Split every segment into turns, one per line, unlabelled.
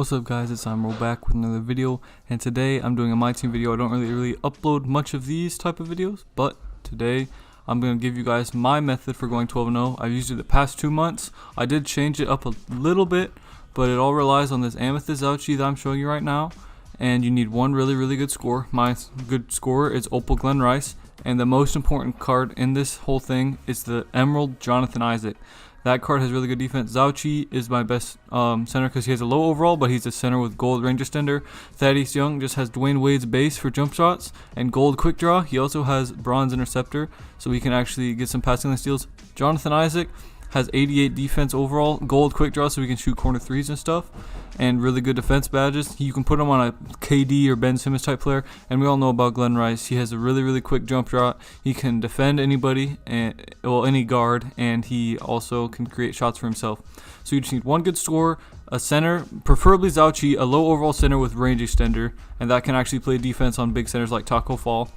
What's up guys, it's Zymuro back with another video, and today I'm doing a My Team video. I don't really upload much of these type of videos, but today I'm going to give you guys my method for going 12-0. I've used it the past 2 months. I did change it up a little bit, but it all relies on this Amethyst Ouchie that I'm showing you right now, and you need one really good score. My good score is Opal Glen Rice, and the most important card in this whole thing is the Emerald Jonathan Isaac. That card has really good defense. Zauchi is my best center because he has a low overall, but he's a center with gold range extender. Thaddeus Young just has Dwayne Wade's base for jump shots and gold quick draw. He also has bronze interceptor, so he can actually get some passing lane steals. Jonathan Isaac has 88 defense overall, gold quick draw, so he can shoot corner threes and stuff, and really good defense badges. You can put him on a KD or Ben Simmons type player, and we all know about Glen Rice. He has a really quick jump shot. He can defend anybody, and any guard, and he also can create shots for himself. So you just need one good scorer, a center, preferably Zauchi, a low overall center with range extender, and that can actually play defense on big centers like Taco Fall.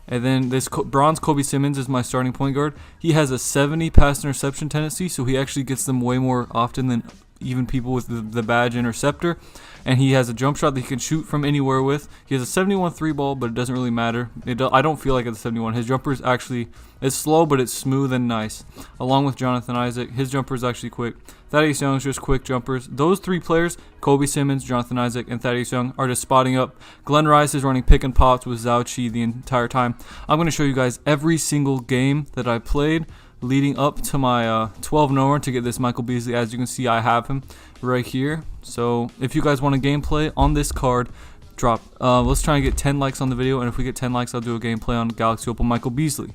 And then this bronze Kobe Simmons is my starting point guard. He has a 70 pass interception tendency, so he actually gets them way more often than even people with the badge interceptor. And he has a jump shot that he can shoot from anywhere with. He has a 71 3 ball, but it doesn't really matter. I don't feel like it's a 71. His jumper is actually, it's slow, but it's smooth and nice. Along with Jonathan Isaac, his jumper is actually quick. Thaddeus Young's just quick jumpers. Those three players, Kobe Simmons, Jonathan Isaac, and Thaddeus Young, are just spotting up. Glen Rice is running pick and pops with Zauchi the entire time. I'm going to show you guys every single game that I played leading up to my 12-0 to get this Michael Beasley. As you can see, I have him right here. So if you guys want a gameplay on this card, drop. Let's try and get 10 likes on the video, and if we get 10 likes, I'll do a gameplay on Galaxy Opal Michael Beasley.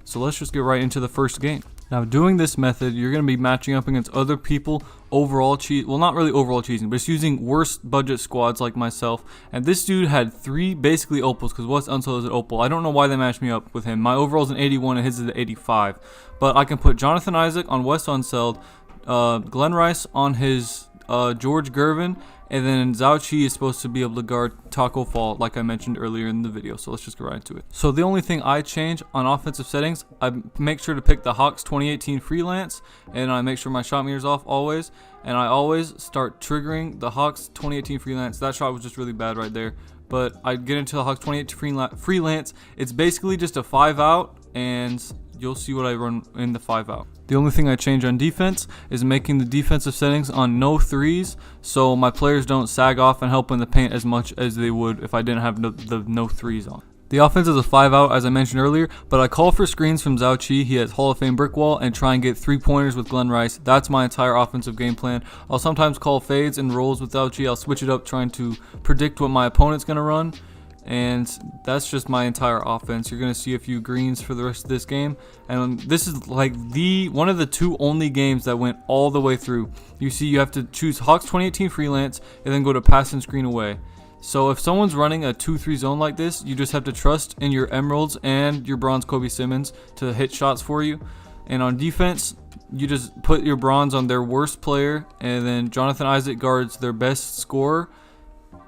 So let's just get right into the first game. Now, doing this method, you're going to be matching up against other people overall cheat. Well, not really overall cheating, but it's using worse budget squads like myself. And this dude had 3 basically opals because West Unseld is an opal. I don't know why they matched me up with him. My overall is an 81 and his is an 85. But I can put Jonathan Isaac on West Unseld, Glen Rice on his George Gervin, and then Zauchi is supposed to be able to guard Taco Fall, like I mentioned earlier in the video. So let's just get right into it. So the only thing I change on offensive settings, I make sure to pick the Hawks 2018 Freelance, and I make sure my shot meter's off always. And I always start triggering the Hawks 2018 Freelance. That shot was just really bad right there. But I get into the Hawks 2018 Freelance. It's basically just a 5-out, and you'll see what I run in the 5-out. The only thing I change on defense is making the defensive settings on no threes, so my players don't sag off and help in the paint as much as they would if I didn't have the no threes on. The offense is a 5-out, as I mentioned earlier, but I call for screens from Zauchi. He has Hall of Fame brick wall, and try and get 3-pointers with Glen Rice. That's my entire offensive game plan. I'll sometimes call fades and rolls with Zauchi. I'll switch it up trying to predict what my opponent's going to run. And that's just my entire offense. You're going to see a few greens for the rest of this game. And this is like one of the 2 only games that went all the way through. You see, you have to choose Hawks 2018 Freelance and then go to pass and screen away. So if someone's running a 2-3 zone like this, you just have to trust in your Emeralds and your Bronze Kobe Simmons to hit shots for you. And on defense, you just put your Bronze on their worst player, and then Jonathan Isaac guards their best scorer.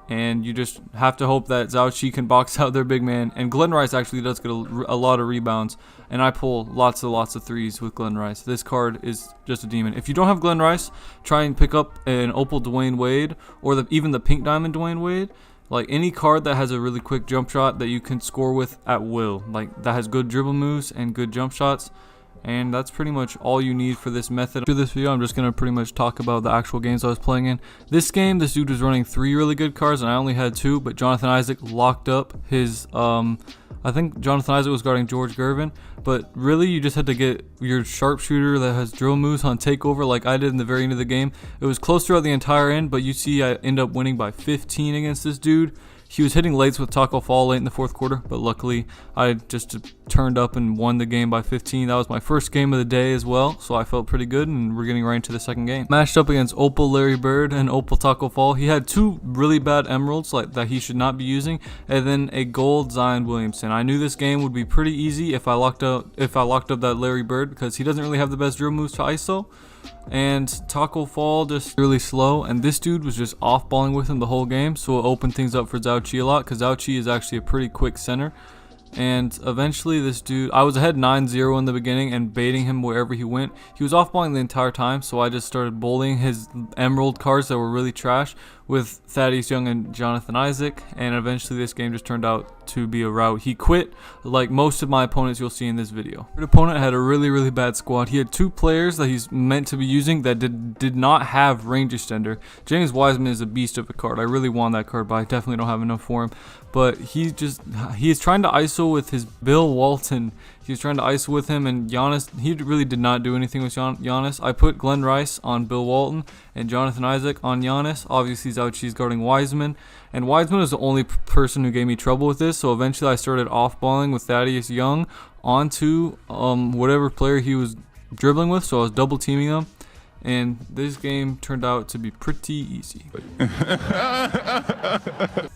And you just have to hope that Zauchi can box out their big man. And Glen Rice actually does get a lot of rebounds. And I pull lots of threes with Glen Rice. This card is just a demon. If you don't have Glen Rice, try and pick up an Opal Dwayne Wade, or even the Pink Diamond Dwayne Wade. Like any card that has a really quick jump shot that you can score with at will. Like that has good dribble moves and good jump shots. And that's pretty much all you need for this method. After this video, I'm just going to pretty much talk about the actual games I was playing in. This game, this dude was running 3 really good cards, and I only had 2, but Jonathan Isaac locked up his, I think Jonathan Isaac was guarding George Gervin, but really you just had to get your sharpshooter that has drill moves on takeover like I did in the very end of the game. It was close throughout the entire end, but you see I end up winning by 15 against this dude. He was hitting lates with Taco Fall late in the 4th quarter, but luckily I just turned up and won the game by 15. That was my first game of the day as well, so I felt pretty good, and we're getting right into the second game. Matched up against Opal Larry Bird and Opal Taco Fall. He had 2 really bad Emeralds that he should not be using, and then a gold Zion Williamson. I knew this game would be pretty easy if I locked up that Larry Bird, because he doesn't really have the best drill moves to ISO. And Taco Fall just really slow, and this dude was just off-balling with him the whole game, so it opened things up for Zauchi a lot, because Zauchi is actually a pretty quick center. And eventually this dude, I was ahead 9-0 in the beginning and baiting him wherever he went. He was off-balling the entire time, so I just started bullying his emerald cards that were really trash with Thaddeus Young and Jonathan Isaac, and eventually this game just turned out to be a rout. He quit like most of my opponents you'll see in this video. The opponent had a really bad squad. He had 2 players that he's meant to be using that did not have range extender. James Wiseman is a beast of a card. I really want that card, but I definitely don't have enough for him. But he's trying to ISO with his Bill Walton. He's trying to ISO with him, and Giannis, he really did not do anything with Giannis. I put Glenn Rice on Bill Walton and Jonathan Isaac on Giannis. Obviously, he's guarding Wiseman, and Wiseman is the only person who gave me trouble with this. So eventually, I started off-balling with Thaddeus Young onto whatever player he was dribbling with. So I was double teaming him, and this game turned out to be pretty easy.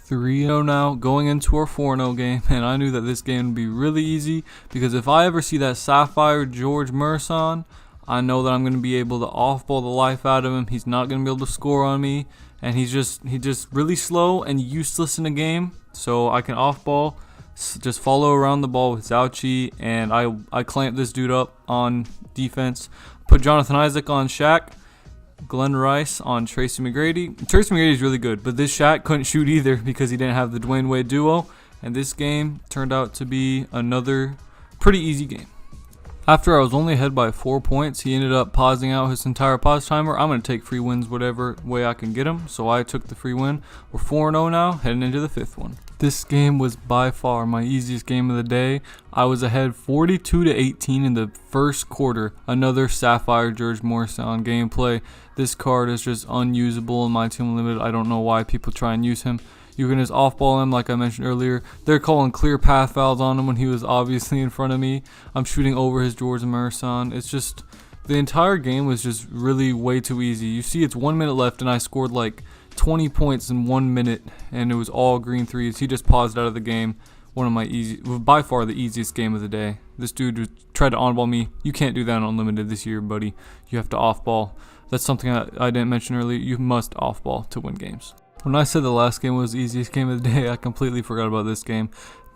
3-0 now, going into our 4-0 game, and I knew that this game would be really easy because if I ever see that Sapphire George Merson, I know that I'm going to be able to off-ball the life out of him. He's not going to be able to score on me, and he's just really slow and useless in the game. So I can off-ball, just follow around the ball with Zauchi, and I clamp this dude up on defense. Put Jonathan Isaac on Shaq, Glenn Rice on Tracy McGrady. Tracy McGrady is really good, but this Shaq couldn't shoot either because he didn't have the Dwayne Wade duo. And this game turned out to be another pretty easy game. After I was only ahead by 4 points, he ended up pausing out his entire pause timer. I'm going to take free wins whatever way I can get them, so I took the free win. We're 4-0 now, heading into the 5th one. This game was by far my easiest game of the day. I was ahead 42-18 in the first quarter. Another Sapphire George Morrison gameplay. This card is just unusable in my team limited. I don't know why people try and use him. You can just off-ball him like I mentioned earlier. They're calling clear path fouls on him when he was obviously in front of me. I'm shooting over his George Morrison. It's just, the entire game was just really way too easy. You see it's 1 minute left and I scored like 20 points in 1 minute, and it was all green threes. He just paused out of the game. One of my by far the easiest game of the day. This dude tried to on-ball me. You can't do that on Unlimited this year, buddy. You have to off-ball. That's something I didn't mention earlier. You must off-ball to win games. When I said the last game was the easiest game of the day, I completely forgot about this game.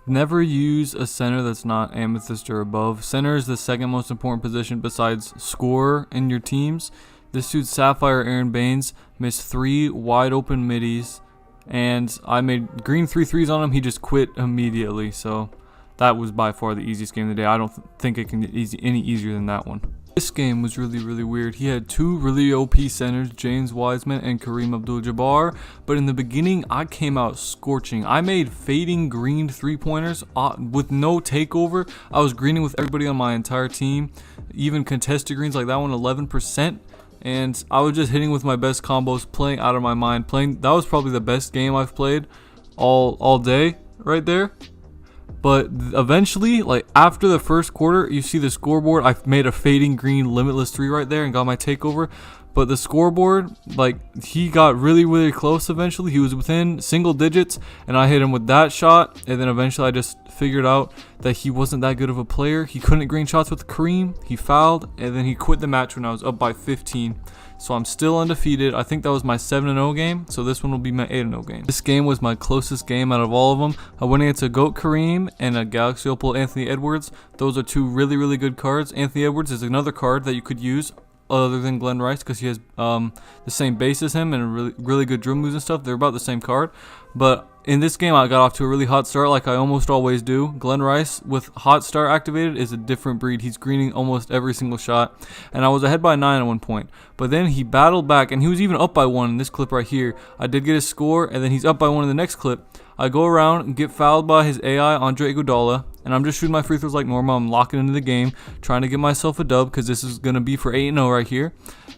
Never use a center that's not amethyst or above. Center is the second most important position besides scorer in your teams. This dude Sapphire Aaron Baines missed 3 wide open middies, and I made green 3 threes on him. He just quit immediately, so that was by far the easiest game of the day. I don't think it can get any easier than that one. This game was really weird. He had 2 really OP centers, James Wiseman and Kareem Abdul-Jabbar, but in the beginning I came out scorching. I made fading green 3-pointers with no takeover. I was greening with everybody on my entire team, even contested greens like that one, 11%. And I was just hitting with my best combos, playing out of my mind. That was probably the best game I've played all day right there. But eventually, like after the first quarter, you see the scoreboard. I made a fading green limitless 3 right there and got my takeover. But the scoreboard, like he got really close eventually. He was within single digits and I hit him with that shot. And then eventually I just figured out that he wasn't that good of a player. He couldn't green shots with Kareem. He fouled and then he quit the match when I was up by 15. So I'm still undefeated. I think that was my 7-0 game. So this one will be my 8-0 game. This game was my closest game out of all of them. I went against a GOAT Kareem and a Galaxy Opal Anthony Edwards. Those are 2 really good cards. Anthony Edwards is another card that you could use other than Glenn Rice because he has the same base as him and really good drill moves and stuff. They're about the same card. But in this game, I got off to a really hot start like I almost always do. Glenn Rice with hot start activated is a different breed. He's greening almost every single shot. And I was ahead by 9 at one point. But then he battled back and he was even up by 1 in this clip right here. I did get his score and then he's up by 1 in the next clip. I go around and get fouled by his AI, Andre Iguodala, and I'm just shooting my free throws like normal. I'm locking into the game, trying to get myself a dub because this is going to be for 8-0 right here.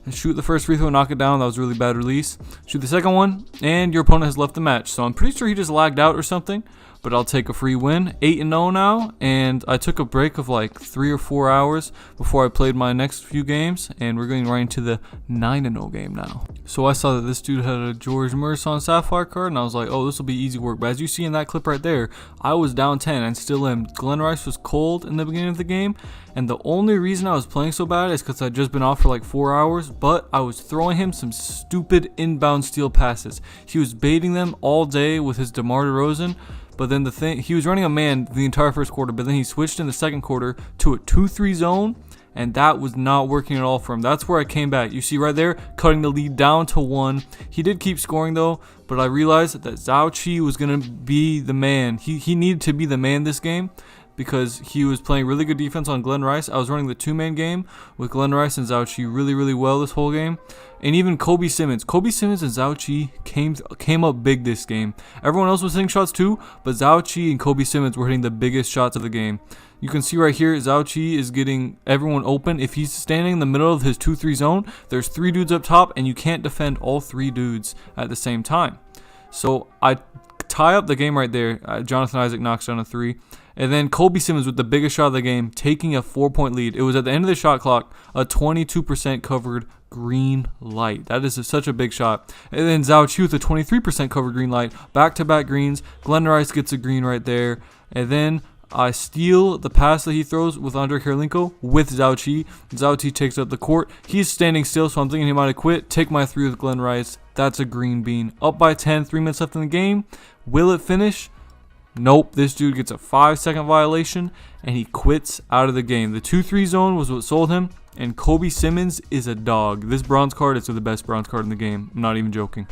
And shoot the first free throw, knock it down. That was a really bad release. Shoot the second one, and your opponent has left the match. So I'm pretty sure he just lagged out or something, but I'll take a free win. 8-0 now, and I took a break of like 3 or 4 hours before I played my next few games, and we're going right into the 9-0 game now. So I saw that this dude had a George Merson Sapphire card, and I was like, oh, this will be easy work. But as you see in that clip right there, I was down 10 and still am. Glenn Rice was cold in the beginning of the game, and the only reason I was playing so bad is because I'd just been off for like 4 hours, but I was throwing him some stupid inbound steal passes. He was baiting them all day with his DeMar DeRozan. But then he was running a man the entire first quarter, but then he switched in the second quarter to a 2-3 zone, and that was not working at all for him. That's where I came back. You see right there, cutting the lead down to 1. He did keep scoring though, but I realized that Zhao Qi was going to be the man. He needed to be the man this game, because he was playing really good defense on Glenn Rice. I was running the 2-man game with Glenn Rice and Zhao Qi really well this whole game. And even Kobe Simmons and Zhao Qi came up big this game. Everyone else was hitting shots too, but Zhao Qi and Kobe Simmons were hitting the biggest shots of the game. You can see right here, Zhao Qi is getting everyone open. If he's standing in the middle of his 2-3 zone, there's 3 dudes up top, and you can't defend all 3 dudes at the same time. So I tie up the game right there. Jonathan Isaac knocks down a 3. And then Kobe Simmons with the biggest shot of the game, taking a 4-point lead. It was at the end of the shot clock, a 22% covered green light. That is such a big shot. And then Zhao Qi with a 23% covered green light. Back-to-back greens. Glenn Rice gets a green right there. And then I steal the pass that he throws with Andre Kirilenko with Zhao Qi. Zhao Qi takes up the court. He's standing still, so I'm thinking he might have quit. Take my 3 with Glenn Rice. That's a green bean. Up by 10, 3 minutes left in the game. Will it finish? Nope, this dude gets a 5-second violation, and he quits out of the game. The 2-3 zone was what sold him, and Kobe Simmons is a dog. This bronze card is the best bronze card in the game. I'm not even joking.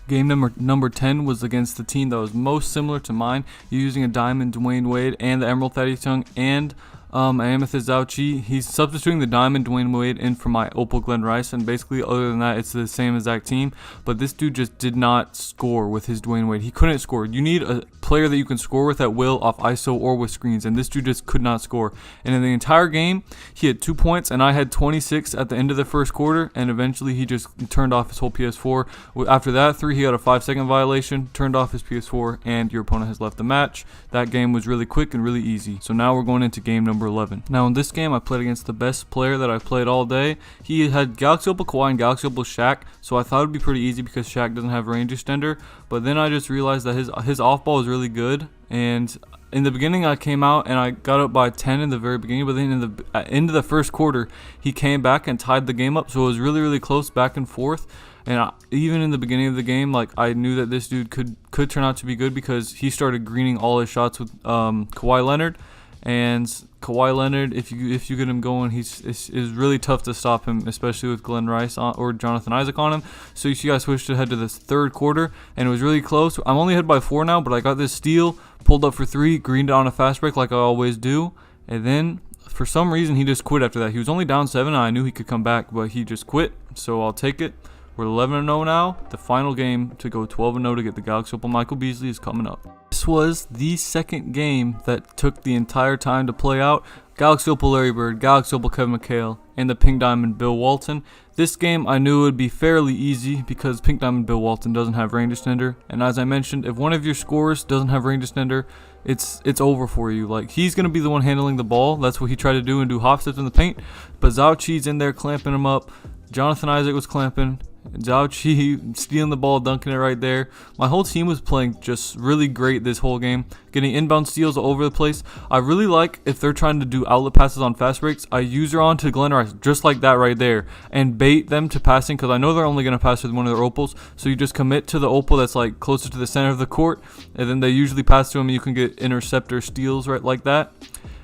Game number 10 was against the team that was most similar to mine, using a diamond Dwayne Wade and the emerald Thaddeus Young and amethyst Zhao Qi. He's substituting the diamond Dwayne Wade in for my opal Glenn Rice, and basically other than that it's the same exact team, but this dude just did not score with his Dwayne Wade. He couldn't score. You need a player that you can score with at will off ISO or with screens, and this dude just could not score. And in the entire game he had 2 points, and I had 26 at the end of the first quarter, and eventually he just turned off his whole PS4. After that 3, he got a 5-second violation, turned off his PS4, and your opponent has left the match. That game was really quick and really easy. So now we're going into game number 11. Now in this game I played against the best player that I've played all day. He had Galaxy Opal Kawhi and Galaxy Opal Shaq, so I thought it would be pretty easy because Shaq doesn't have range extender, but then I just realized that his off ball is really good. And in the beginning I came out and I got up by 10 in the very beginning, but then in the end of the first quarter he came back and tied the game up, so it was really close back and forth. And even in the beginning of the game, like, I knew that this dude could turn out to be good because he started greening all his shots with Kawhi Leonard. And Kawhi Leonard, if you get him going, it's really tough to stop him, especially with Glenn Rice or Jonathan Isaac on him. So you see I switched ahead to this third quarter, and it was really close. I'm only ahead by 4 now, but I got this steal, pulled up for 3, greened on a fast break like I always do, and then for some reason he just quit after that. He was only down 7, and I knew he could come back, but he just quit, so I'll take it. We're 11-0 now. The final game to go 12-0 to get the Galaxy Opal Michael Beasley is coming up. This was the second game that took the entire time to play out. Galaxy Opal Larry Bird, Galaxy Opal Kevin McHale, and the Pink Diamond Bill Walton. This game I knew would be fairly easy because Pink Diamond Bill Walton doesn't have range extender, and as I mentioned, if one of your scorers doesn't have range extender, it's over for you. Like, he's gonna be the one handling the ball. That's what he tried to do and do hop steps in the paint. But Zhao Qi's in there clamping him up. Jonathan Isaac was clamping. Zhao Qi stealing the ball, dunking it right there. My whole team was playing just really great this whole game, getting inbound steals all over the place. I really like, if they're trying to do outlet passes on fast breaks, I use her on to Glenn Rice, just like that right there, and bait them to passing, because I know they're only going to pass with one of their opals. So you just commit to the opal that's like closer to the center of the court, and then they usually pass to him, and you can get interceptor steals right like that.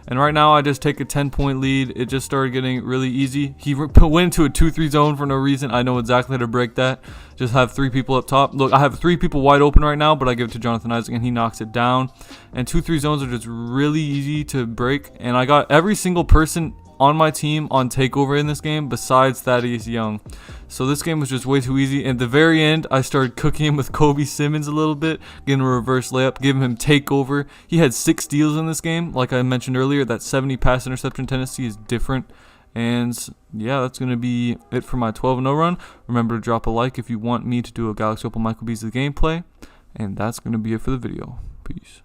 And right now, I just take a 10-point lead. It just started getting really easy. He went into a 2-3 zone for no reason. I know exactly how to break that. Just have 3 people up top. Look, I have 3 people wide open right now, but I give it to Jonathan Isaac, and he knocks it down. And 2-3 zones are just really easy to break. And I got every single person on my team on takeover in this game besides Thaddeus Young. So this game was just way too easy. And at the very end, I started cooking him with Kobe Simmons a little bit, getting a reverse layup, giving him takeover. He had 6 steals in this game. Like I mentioned earlier, that 70 pass interception tendency is different. And yeah, that's going to be it for my 12-0 run. Remember to drop a like if you want me to do a Galaxy Opal Michael Beasley gameplay. And that's going to be it for the video. Peace.